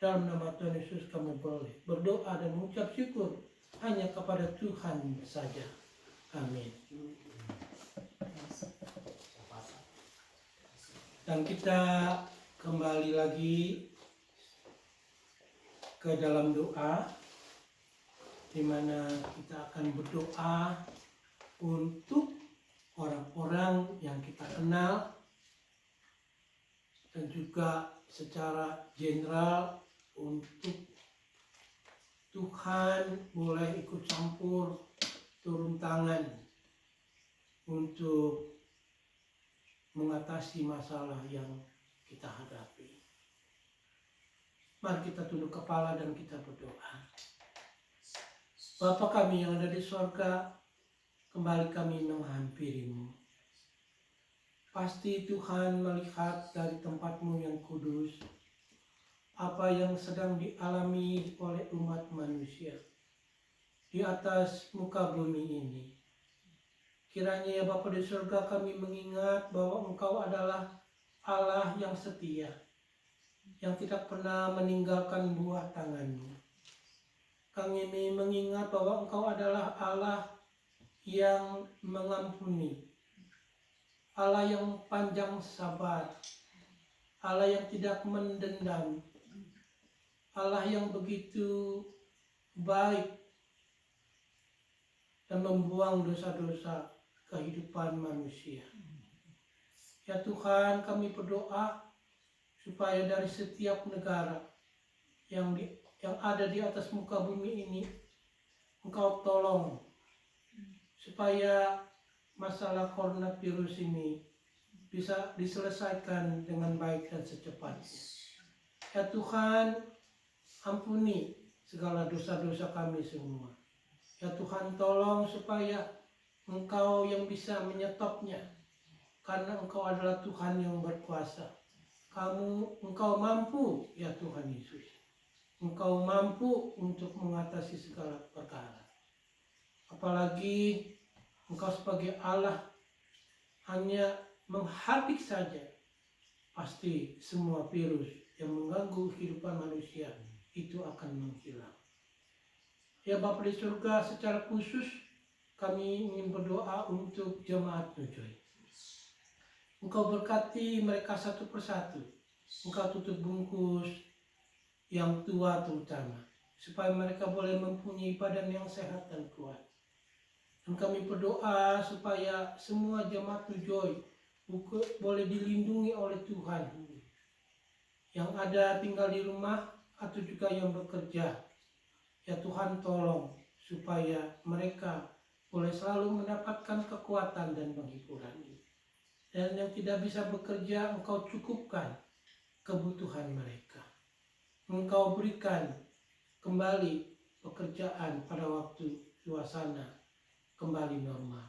Dalam nama Tuhan Yesus kami boleh berdoa dan mengucap syukur hanya kepada Tuhan saja. Amin. Dan kita kembali lagi ke dalam doa, di mana kita akan berdoa untuk orang-orang yang kita kenal, dan juga secara general untuk Tuhan boleh ikut campur, turun tangan untuk mengatasi masalah yang kita hadapi. Mari kita tunduk kepala dan kita berdoa. Bapa kami yang ada di sorga, kembali kami menghampiri-Mu. Pasti Tuhan melihat dari tempat-Mu yang kudus, apa yang sedang dialami oleh umat manusia di atas muka bumi ini. Kiranya ya Bapa di surga, kami mengingat bahwa Engkau adalah Allah yang setia, yang tidak pernah meninggalkan buah tangan-Mu. Kami mengingat bahwa Engkau adalah Allah yang mengampuni, Allah yang panjang sabar, Allah yang tidak mendendam, Allah yang begitu baik dan membuang dosa-dosa kehidupan manusia. Ya Tuhan, kami berdoa supaya dari setiap negara yang ada di atas muka bumi ini, Engkau tolong supaya masalah coronavirus ini bisa diselesaikan dengan baik dan secepatnya. Ya Tuhan, ampuni segala dosa-dosa kami semua. Ya Tuhan, tolong supaya Engkau yang bisa menyetopnya, karena Engkau adalah Tuhan yang berkuasa. Engkau mampu, ya Tuhan Yesus. Engkau mampu untuk mengatasi segala perkara. Apalagi Engkau sebagai Allah hanya menghardik saja, pasti semua virus yang mengganggu kehidupan manusia itu akan menghilang. Ya Bapa di surga, secara khusus kami ingin berdoa untuk jemaat Nujoy. Engkau berkati mereka satu persatu. Engkau tutup bungkus yang tua terutama, supaya mereka boleh mempunyai badan yang sehat dan kuat. Dan kami berdoa supaya semua jemaat Nujoy boleh dilindungi oleh Tuhan, yang ada tinggal di rumah atau juga yang bekerja. Ya Tuhan, tolong supaya mereka boleh selalu mendapatkan kekuatan dan penghiburan. Dan yang tidak bisa bekerja, Engkau cukupkan kebutuhan mereka. Engkau berikan kembali pekerjaan pada waktu suasana kembali normal.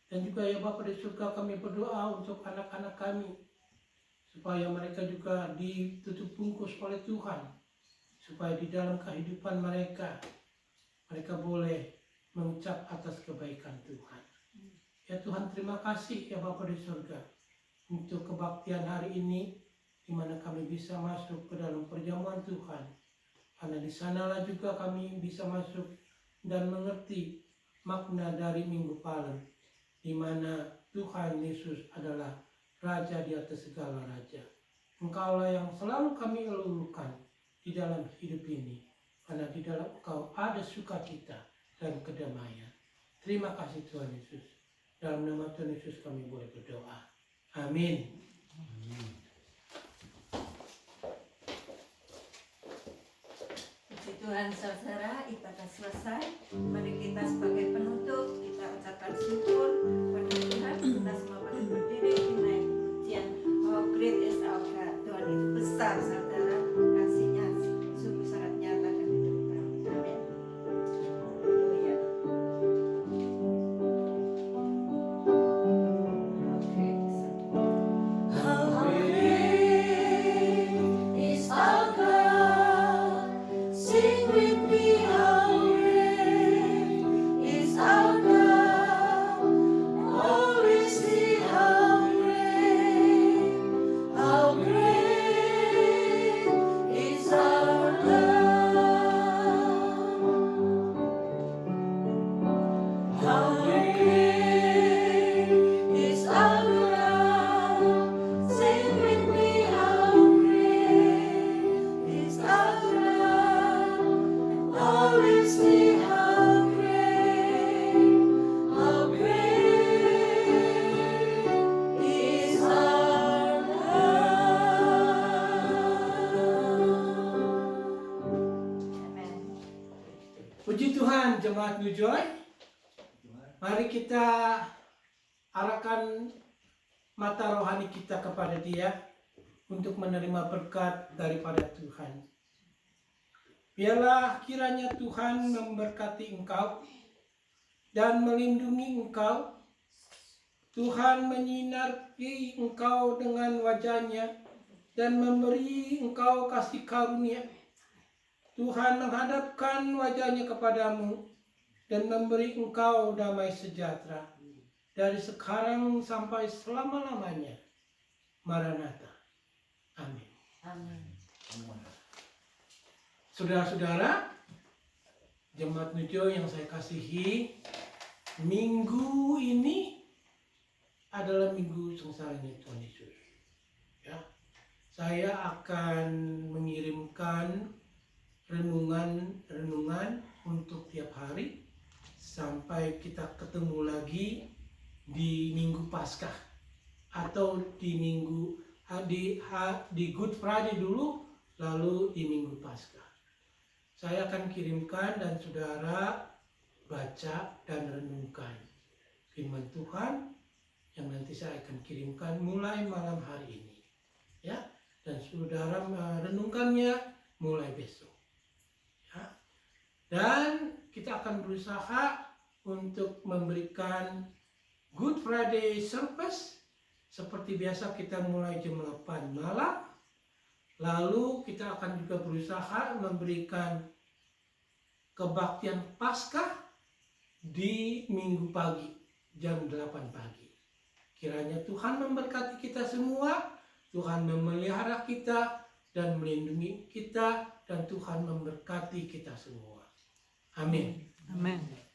Dan juga ya Bapa di surga, kami berdoa untuk anak-anak kami, supaya mereka juga ditutup bungkus oleh Tuhan, supaya di dalam kehidupan mereka boleh mengucap atas kebaikan Tuhan. Ya Tuhan, terima kasih ya Bapa di surga untuk kebaktian hari ini, di mana kami bisa masuk ke dalam perjamuan Tuhan. Karena di sanalah juga kami bisa masuk dan mengerti makna dari Minggu Palem, di mana Tuhan Yesus adalah Raja di atas segala raja. Engkaulah yang selalu kami elulukan di dalam hidup ini, karena di dalam Engkau ada sukacita dan kedamaian. Terima kasih Tuhan Yesus. Dalam nama Tuhan Yesus kami boleh berdoa. Amin. Puji Tuhan, saudara, ibadah selesai. Mari kita sebagai penutup, kita ucapkan syukur pada Tuhan. Kita semua boleh berdiri menaik pujian. How great is our God. Tuhan itu besar, saudara. Kasihnya sungguh sangat nyata dan hidup kami. Amin. Haleluya. How great is our God. Sing with me, how great is our God. Oh, we see how great is our God. How great is our God. Sing with me, how great is our God. Oh, we see how great is our God. Amen. Puji Tuhan, jemaat Nujoy. Mari kita arahkan mata rohani kita kepada Dia untuk menerima berkat daripada Tuhan. Biarlah kiranya Tuhan memberkati engkau dan melindungi engkau. Tuhan menyinari engkau dengan wajah-Nya dan memberi engkau kasih karunia. Tuhan menghadapkan wajah-Nya kepadamu dan memberi engkau damai sejahtera dari sekarang sampai selama-lamanya. Maranatha. Amin. Amin. Saudara-saudara, jemaat Nujoy yang saya kasihi, minggu ini adalah minggu sengsaranya Tuhan Yesus. Ya, saya akan mengirimkan renungan untuk tiap hari sampai kita ketemu lagi di Minggu Paskah atau di Good Friday dulu, lalu di Minggu Paskah. Saya akan kirimkan dan saudara baca dan renungkan firman Tuhan yang nanti saya akan kirimkan mulai malam hari ini, ya, dan saudara merenungkannya mulai besok, ya. Dan kita akan berusaha untuk memberikan Good Friday service seperti biasa. Kita mulai jam 8 malam, lalu kita akan juga berusaha memberikan kebaktian Paskah di Minggu pagi jam 8 pagi. Kiranya Tuhan memberkati kita semua, Tuhan memelihara kita dan melindungi kita, dan Tuhan memberkati kita semua. Amin. Amin.